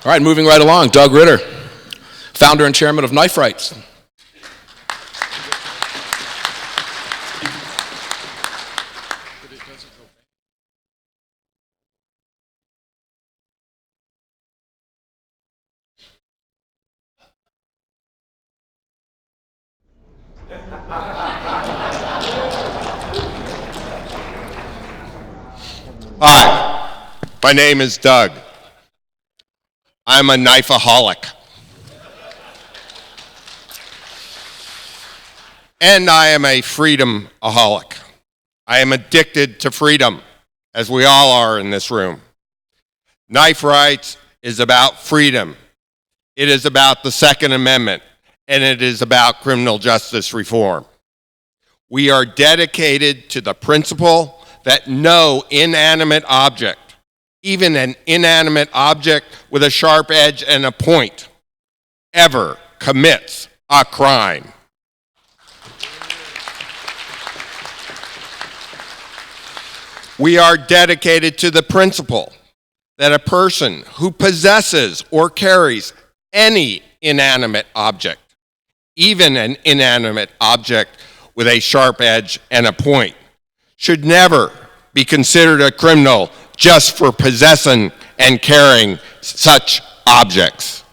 All right, moving right along, Doug Ritter, founder and chairman of Knife Rights. Hi, my name is Doug. I'm a knifeaholic. And I am a freedom-aholic. I am addicted to freedom, as we all are in this room. Knife Rights is about freedom. It is about the Second Amendment, and it is about criminal justice reform. We are dedicated to the principle that no inanimate object, even an inanimate object with a sharp edge and a point, ever commits a crime. We are dedicated to the principle that a person who possesses or carries any inanimate object, even an inanimate object with a sharp edge and a point, should never be considered a criminal just for possessing and carrying such objects.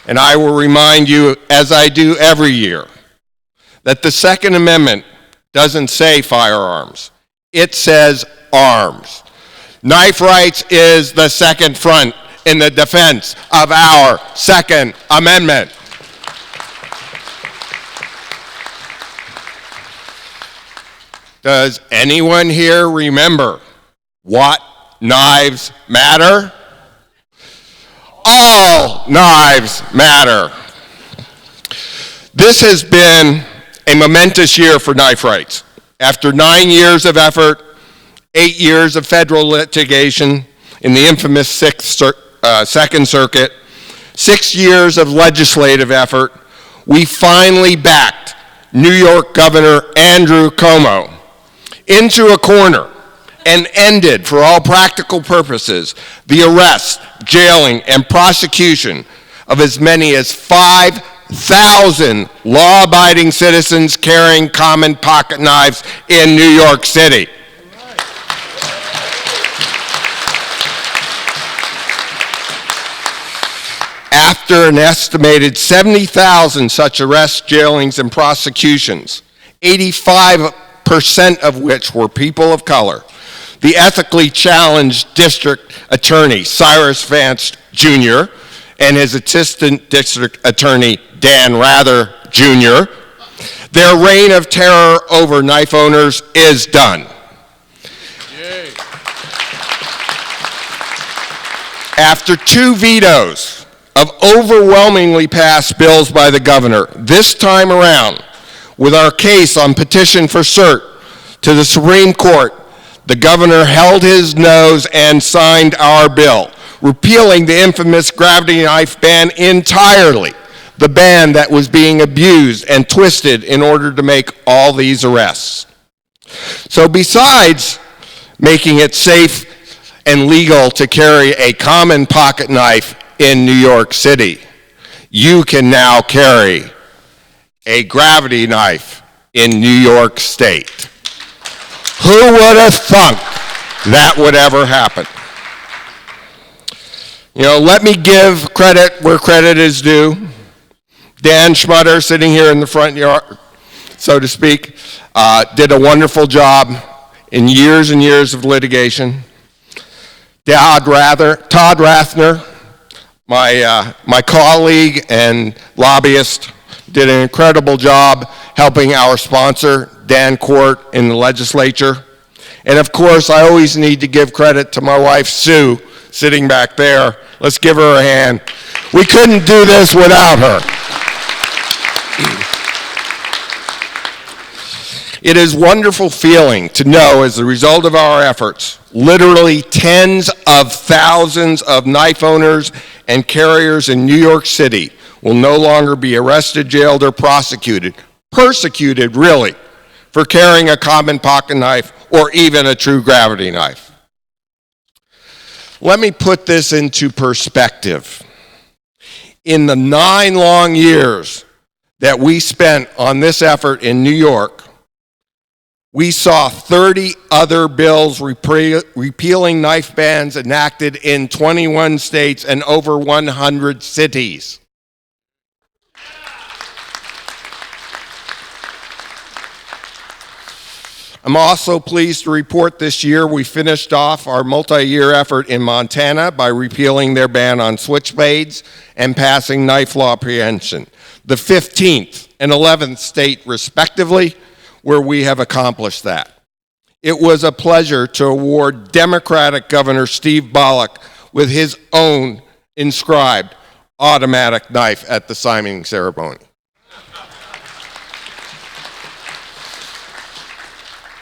And I will remind you, as I do every year, that the Second Amendment doesn't say firearms. It says arms. Knife Rights is the second front in the defense of our Second Amendment. Does anyone here remember what knives matter? All knives matter. This has been a momentous year for Knife Rights. After 9 years of effort, 8 years of federal litigation in the infamous Second Circuit, 6 years of legislative effort, we finally backed New York Governor Andrew Cuomo into a corner and ended, for all practical purposes, the arrest, jailing, and prosecution of as many as 5,000 law-abiding citizens carrying common pocket knives in New York City. After an estimated 70,000 such arrests, jailings, and prosecutions, 85% of which were people of color, the ethically challenged district attorney, Cyrus Vance Jr., and his assistant district attorney, Dan Rather Jr., their reign of terror over knife owners is done. Yay. After 2 vetoes of overwhelmingly passed bills by the governor, this time around, with our case on petition for cert to the Supreme Court, the governor held his nose and signed our bill, repealing the infamous gravity knife ban entirely, the ban that was being abused and twisted in order to make all these arrests. So besides making it safe and legal to carry a common pocket knife in New York City, you can now carry a gravity knife in New York State. Who would have thunk that would ever happen? You know, let me give credit where credit is due. Dan Schmutter, sitting here in the front yard, so to speak, did a wonderful job in years and years of litigation. Todd Rathner, my colleague and lobbyist, did an incredible job helping our sponsor, Dan Court, in the legislature. And of course, I always need to give credit to my wife, Sue, sitting back there. Let's give her a hand. We couldn't do this without her. It is a wonderful feeling to know, as a result of our efforts, literally tens of thousands of knife owners and carriers in New York City will no longer be arrested, jailed, or persecuted, really, for carrying a common pocket knife or even a true gravity knife. Let me put this into perspective. In the 9 long years that we spent on this effort in New York, we saw 30 other bills repealing knife bans enacted in 21 states and over 100 cities. I'm also pleased to report this year we finished off our multi-year effort in Montana by repealing their ban on switchblades and passing knife law preemption, the 15th and 11th state respectively, where we have accomplished that. It was a pleasure to award Democratic Governor Steve Bullock with his own inscribed automatic knife at the signing ceremony.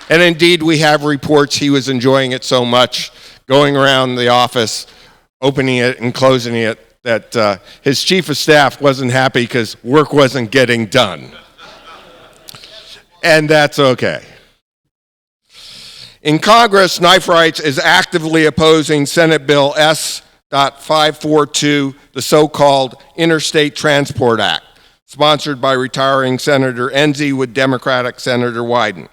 And indeed, we have reports he was enjoying it so much, going around the office, opening it and closing it, that his chief of staff wasn't happy because work wasn't getting done. And that's okay. In Congress, Knife Rights is actively opposing Senate Bill S.542, the so-called Interstate Transport Act, sponsored by retiring Senator Enzi with Democratic Senator Wyden,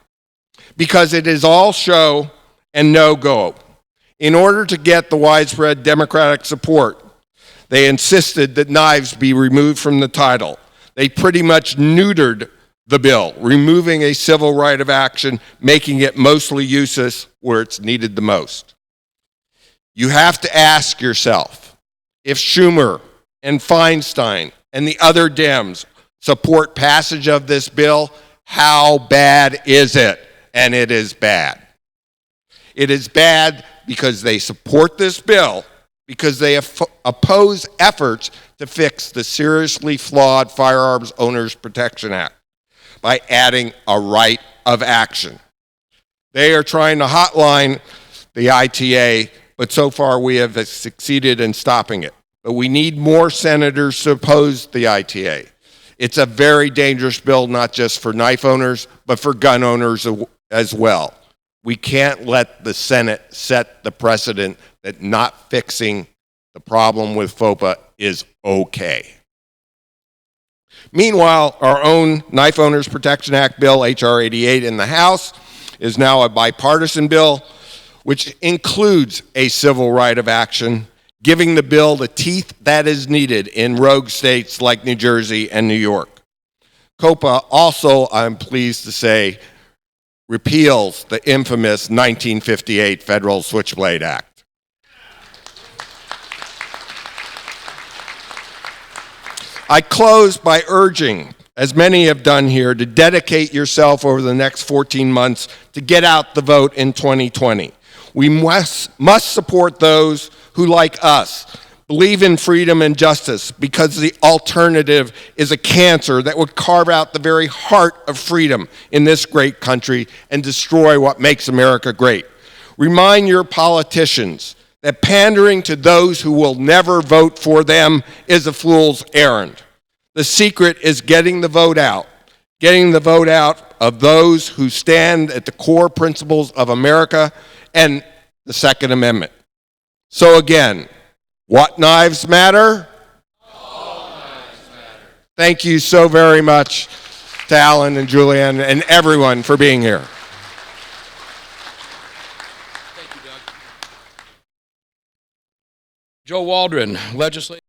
because it is all show and no go. In order to get the widespread Democratic support, they insisted that knives be removed from the title. They pretty much neutered the bill, removing a civil right of action, making it mostly useless where it's needed the most. You have to ask yourself, if Schumer and Feinstein and the other Dems support passage of this bill, how bad is it? And it is bad. It is bad because they support this bill, because they oppose efforts to fix the seriously flawed Firearms Owners Protection Act by adding a right of action. They are trying to hotline the ITA, but so far we have succeeded in stopping it. But we need more senators to oppose the ITA. It's a very dangerous bill, not just for knife owners, but for gun owners as well. We can't let the Senate set the precedent that not fixing the problem with FOPA is okay. Meanwhile, our own Knife Owners Protection Act bill, H.R. 88 in the House, is now a bipartisan bill, which includes a civil right of action, giving the bill the teeth that is needed in rogue states like New Jersey and New York. COPA also, I'm pleased to say, repeals the infamous 1958 Federal Switchblade Act. I close by urging, as many have done here, to dedicate yourself over the next 14 months to get out the vote in 2020. We must support those who, like us, believe in freedom and justice, because the alternative is a cancer that would carve out the very heart of freedom in this great country and destroy what makes America great. Remind your politicians that pandering to those who will never vote for them is a fool's errand. The secret is getting the vote out of those who stand at the core principles of America and the Second Amendment. So again, what knives matter? All knives matter. Thank you so very much to Alan and Julianne and everyone for being here. Joe Waldron, legislator.